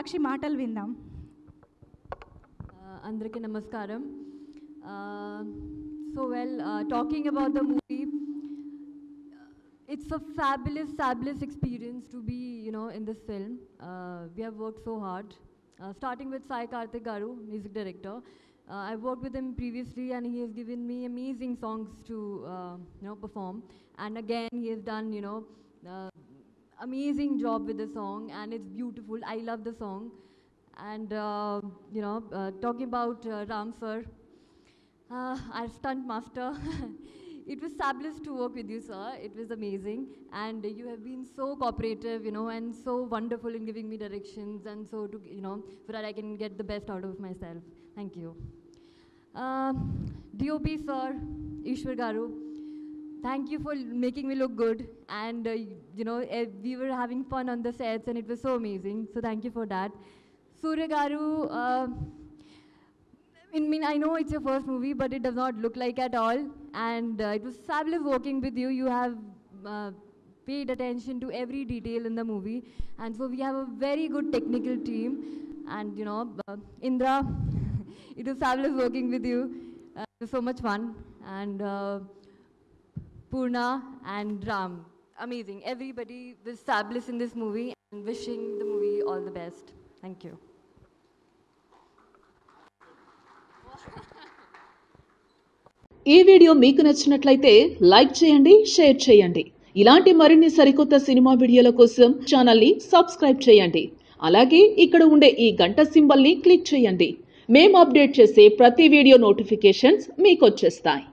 సాక్షి మాటలు విందాం. Andraki Namaskaram. Talking about the movie, it's a fabulous experience to be, in this film. We have worked so hard, starting with Sai Karthik Garu, music director. I've worked with him previously, and he has given me amazing songs to, perform. And again, he has done, amazing job with the song, and it's beautiful. I love the song. And talking about Ram sir, our stunt master. It was fabulous to work with you, sir. It was amazing, and you have been so cooperative, and so wonderful in giving me directions, and so to so that I can get the best out of myself. Thank you. DOP sir, Ishwar Garu, thank you for making me look good, and we were having fun on the sets, and it was so amazing. So thank you for that. Surya Garu, I know it's your first movie, but it does not look like at all. And it was fabulous working with you. You have paid attention to every detail in the movie. And so we have a very good technical team. And, Indra, it was fabulous working with you. It was so much fun. And Purna and Ram, amazing. Everybody was fabulous in this movie, and wishing the movie all the best. Thank you. ఈ video మీకు నచ్చినట్లయితే like చేయండి, share చేయండి. ఇలాంటి మరిన్ని సరికొత్త cinema వీడియోల కోసం ఛానల్ని సబ్స్క్రైబ్ చేయండి. అలాగే ఇక్కడ ఉండే ఈ గంట సింబల్ని క్లిక్ చేయండి. మేము అప్డేట్ చేసే ప్రతి వీడియో నోటిఫికేషన్స్ మీకు వచ్చేస్తాయి.